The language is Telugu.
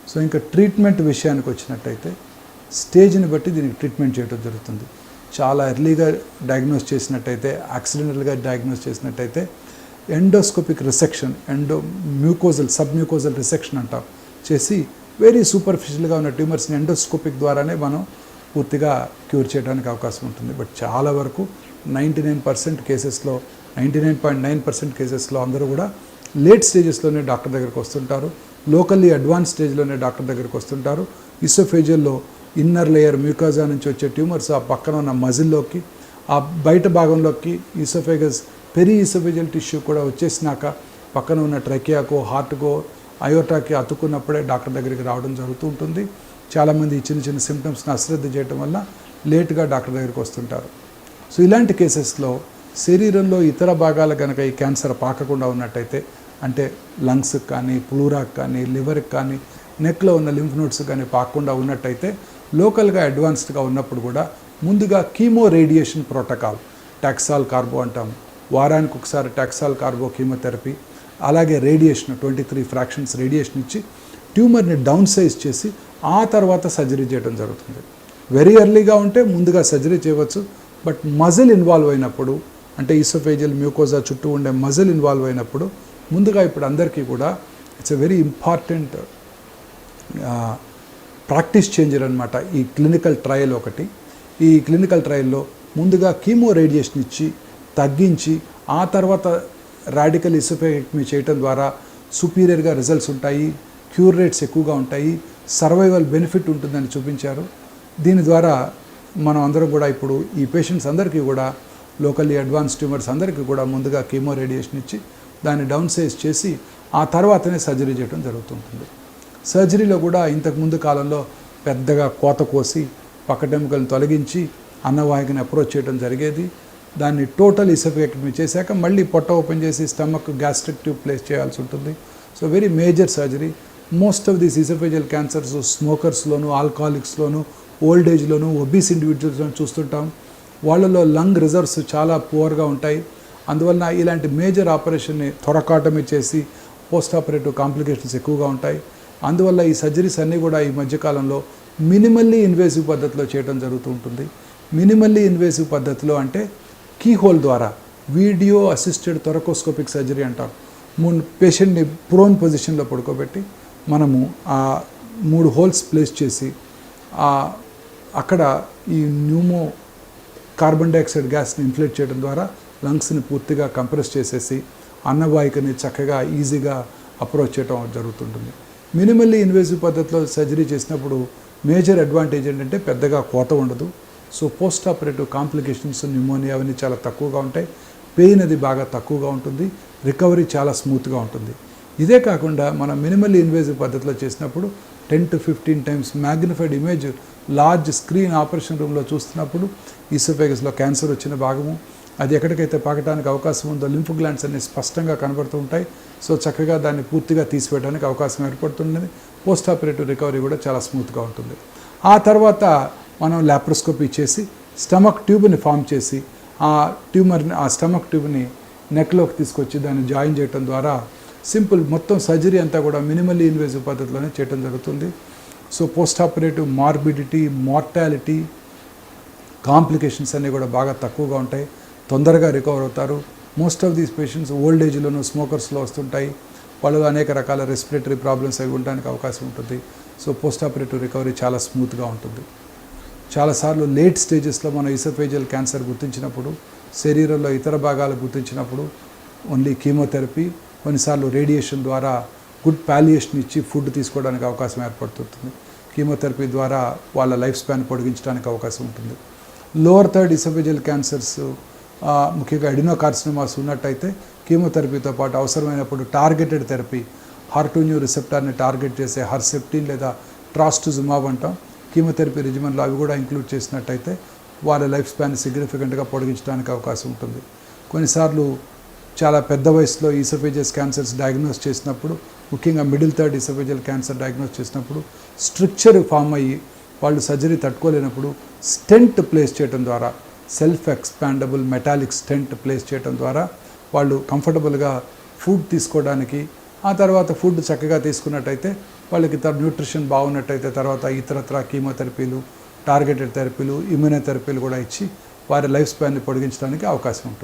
సో ఇంకా ట్రీట్మెంట్ విషయానికి వచ్చినట్టయితే స్టేజ్ని బట్టి దీనికి ట్రీట్మెంట్ చేయడం జరుగుతుంది. చాలా ఎర్లీగా డయాగ్నోస్ చేసినట్టయితే, యాక్సిడెంటల్గా డయాగ్నోస్ చేసినట్టయితే endoscopic resection, mucosal submucosal resection అంటాం చేసి వెరీ సూపర్ఫిషియల్గా ఉన్న ట్యూమర్స్ని ఎండోస్కోపిక్ ద్వారానే మనం పూర్తిగా క్యూర్ చేయడానికి అవకాశం ఉంటుంది. బట్ చాలా వరకు 99% కేసెస్లో 99.9% కేసెస్లో అందరూ కూడా లేట్ స్టేజెస్లోనే డాక్టర్ దగ్గరికి వస్తుంటారు. లోకల్లీ అడ్వాన్స్ స్టేజ్లోనే డాక్టర్ దగ్గరికి వస్తుంటారు. ఈసోఫేజియల్లో ఇన్నర్ లేయర్ మ్యూకాజా నుంచి వచ్చే ట్యూమర్స్ ఆ పక్కన ఉన్న మజిల్లోకి, ఆ బయట భాగంలోకి ఈసోఫేగస్ పెరి ఈసోఫేజియల్ టిష్యూ కూడా వచ్చేసినాక పక్కన ఉన్న ట్రకియాకో, హార్ట్కో, అయోటాకి అతుక్కున్నప్పుడే డాక్టర్ దగ్గరికి రావడం జరుగుతూ ఉంటుంది. చాలామంది చిన్న చిన్న సిమ్టమ్స్ని అశ్రద్ధ చేయడం వల్ల లేట్గా డాక్టర్ దగ్గరికి వస్తుంటారు. సో ఇలాంటి కేసెస్లో శరీరంలో ఇతర భాగాలు కనుక ఈ క్యాన్సర్ పాకకుండా ఉన్నట్టయితే, అంటే లంగ్స్కి కానీ, ప్లూరాకి కానీ, లివర్కి కానీ, నెక్లో ఉన్న లింఫ్ నోడ్స్ కానీ పాకకుండా ఉన్నట్టయితే లోకల్గా అడ్వాన్స్డ్గా ఉన్నప్పుడు కూడా ముందుగా కీమో రేడియేషన్ ప్రోటోకాల్, టాక్సాల్ కార్బో అంటాము, వారానికి ఒకసారి టాక్సాల్ కార్బో కీమోథెరపీ, అలాగే రేడియేషన్ 23 ఫ్రాక్షన్స్ రేడియేషన్ ఇచ్చి ట్యూమర్ని డౌన్ సైజ్ చేసి ఆ తర్వాత సర్జరీ చేయడం జరుగుతుంది. వెరీ ఎర్లీగా ఉంటే ముందుగా సర్జరీ చేయవచ్చు. బట్ మజిల్ ఇన్వాల్వ్ అయినప్పుడు, అంటే ఈసోఫేజియల్ మ్యూకోజా చుట్టూ ఉండే మజిల్ ఇన్వాల్వ్ అయినప్పుడు ముందుగా ఇప్పుడు అందరికీ కూడా it's a very important practice changer అనమాట ఈ క్లినికల్ ట్రయల్ ఒకటి. ఈ క్లినికల్ ట్రయల్లో ముందుగా కీమో రేడియేషన్ ఇచ్చి తగ్గించి ఆ తర్వాత రాడికల్ ఈసోఫేగెక్టమీ చేయటం ద్వారా సుపీరియర్గా రిజల్ట్స్ ఉంటాయి, క్యూర్ రేట్స్ ఎక్కువగా ఉంటాయి, సర్వైవల్ బెనిఫిట్ ఉంటుందని చూపించారు. దీని ద్వారా మనం అందరం కూడా ఇప్పుడు ఈ పేషెంట్స్ అందరికీ కూడా లోకల్లీ అడ్వాన్స్ ట్యూమర్స్ అందరికీ కూడా ముందుగా కీమో రేడియేషన్ ఇచ్చి దాన్ని డౌన్ సైజ్ చేసి ఆ తర్వాతనే సర్జరీ చేయడం జరుగుతుంటుంది. సర్జరీలో కూడా ఇంతకుముందు కాలంలో పెద్దగా కోత కోసి పక్కటెముకలను తొలగించి అన్నవాహికని అప్రోచ్ చేయడం జరిగేది. దాన్ని టోటల్ ఈసోఫేగెక్టమీ చేశాక మళ్ళీ పొట్ట ఓపెన్ చేసి స్టమక్ గ్యాస్ట్రిక్ ట్యూబ్ ప్లేస్ చేయాల్సి ఉంటుంది. So very major surgery. Most of this oesophageal cancers స్మోకర్స్లోను, ఆల్కహాలిక్స్లోను, ఓల్డ్ ఏజ్లోను, ఒబీస్ ఇండివిజువల్స్లోను చూస్తుంటాం. వాళ్ళలో లంగ్ రిజర్వ్స్ చాలా పువర్గా ఉంటాయి. అందువలన ఇలాంటి మేజర్ ఆపరేషన్ని థొరకాటమీ చేసి పోస్ట్ ఆపరేటివ్ కాంప్లికేషన్స్ ఎక్కువగా ఉంటాయి. అందువల్ల ఈ సర్జరీస్ అన్నీ కూడా ఈ మధ్యకాలంలో మినిమల్లీ ఇన్వేసివ్ పద్ధతిలో చేయడం జరుగుతూ ఉంటుంది. మినిమల్లీ ఇన్వేసివ్ పద్ధతిలో అంటే కీహోల్ ద్వారా వీడియో అసిస్టెడ్ థొరకోస్కోపిక్ సర్జరీ అంటాం. పేషెంట్ని ప్రోన్ పొజిషన్లో పడుకోబెట్టి మనము ఆ 3 హోల్స్ ప్లేస్ చేసి అక్కడ ఈ న్యూమో కార్బన్ డైఆక్సైడ్ గ్యాస్ని ఇన్ఫ్లేట్ చేయడం ద్వారా లంగ్స్ని పూర్తిగా కంప్రెస్ చేసేసి అన్నవాహికని చక్కగా ఈజీగా అప్రోచ్ చేయడం జరుగుతుంటుంది. మినిమల్లీ ఇన్వేసివ్ పద్ధతిలో సర్జరీ చేసినప్పుడు మేజర్ అడ్వాంటేజ్ ఏంటంటే పెద్దగా కోత ఉండదు. So post operative complications, pneumonia అవన్నీ చాలా తక్కువగా ఉంటాయి. పెయిన్ అది బాగా తక్కువగా ఉంటుంది. రికవరీ చాలా స్మూత్గా ఉంటుంది. ఇదే కాకుండా మనం మినిమల్లీ ఇన్వేసివ్ పద్ధతిలో చేసినప్పుడు 10 to 15 times magnified image large screen operation రూమ్లో చూస్తున్నప్పుడు ఈసోఫేగస్లో క్యాన్సర్ వచ్చిన భాగము అది ఎక్కడికైతే పాకటానికి అవకాశం ఉందో లింఫ్ గ్లాండ్స్ అన్ని స్పష్టంగా కనబడుతూ ఉంటాయి. సో చక్కగా దాన్ని పూర్తిగా తీసివేయడానికి అవకాశం ఏర్పడుతుంది. పోస్ట్ ఆపరేటివ్ రికవరీ కూడా చాలా స్మూత్గా ఉంటుంది. ఆ తర్వాత మనం లాప్రోస్కోపీ చేసి స్టమక్ ట్యూబ్ని ఫామ్ చేసి ఆ స్టమక్ ట్యూబ్ని నెక్లోకి తీసుకొచ్చి దాన్ని జాయిన్ చేయడం ద్వారా సింపుల్ మొత్తం సర్జరీ అంతా కూడా మినిమల్లీ ఇన్వేసివ్ పద్ధతిలోనే చేయడం జరుగుతుంది. So post operative morbidity, mortality, complications అన్నీ కూడా బాగా తక్కువగా ఉంటాయి. తొందరగా రికవర్ అవుతారు. Most of these patients old ఏజ్లోనూ స్మోకర్స్లో వస్తుంటాయి. వాళ్ళు అనేక రకాల రెస్పిరేటరీ ప్రాబ్లమ్స్ అవి ఉండడానికి అవకాశం ఉంటుంది. సో పోస్ట్ ఆపరేటివ్ రికవరీ చాలా స్మూత్గా ఉంటుంది. చాలాసార్లు లేట్ స్టేజెస్లో మనం ఈసోఫేజియల్ క్యాన్సర్ గుర్తించినప్పుడు, శరీరంలో ఇతర భాగాలు గుర్తించినప్పుడు ఓన్లీ కీమోథెరపీ, కొన్నిసార్లు రేడియేషన్ ద్వారా గుడ్ పాలియేషన్ ఇచ్చి ఫుడ్ తీసుకోవడానికి అవకాశం ఏర్పడుతుంది. కీమోథెరపీ ద్వారా వాళ్ళ లైఫ్ స్పాన్ పొడిగించడానికి అవకాశం ఉంటుంది. లోవర్ థర్డ్ ఈసోఫేజియల్ క్యాన్సర్స్, ముఖ్యంగా అడినోకార్సినోమాస్ ఉన్నట్టయితే కీమోథెరపీతో పాటు అవసరమైనప్పుడు టార్గెటెడ్ థెరపీ, HER2 రిసెప్టార్ని టార్గెట్ చేసే హర్సెప్టిన్ లేదా ట్రాస్టుజుమాబ్ అంటాం, కీమోథెరపీ రిజిమన్లో అవి కూడా ఇంక్లూడ్ చేసినట్టయితే వాళ్ళ లైఫ్ స్పాన్ సిగ్నిఫికెంట్గా పొడిగించడానికి అవకాశం ఉంటుంది. కొన్నిసార్లు చాలా పెద్ద వయసులో ఈసోఫేజియస్ క్యాన్సర్స్ డయాగ్నోస్ చేసినప్పుడు, ముఖ్యంగా middle third oesophageal cancer diagnose చేసినప్పుడు స్ట్రక్చర్ ఫామ్ అయ్యి వాళ్ళు సర్జరీ తట్టుకోలేనప్పుడు స్టెంట్ ప్లేస్ చేయడం ద్వారా, self expandable metallic stent place చేయడం ద్వారా వాళ్ళు కంఫర్టబుల్గా ఫుడ్ తీసుకోవడానికి, ఆ తర్వాత ఫుడ్ చక్కగా తీసుకున్నట్టయితే వాళ్ళకి న్యూట్రిషన్ బాగున్నట్టయితే తర్వాత ఇతరత్ర కీమోథెరపీలు, టార్గెటెడ్ థెరపీలు, ఇమ్యూనోథెరపీలు కూడా ఇచ్చి వారి లైఫ్ స్పాన్ని పొడిగించడానికి అవకాశం ఉంటుంది.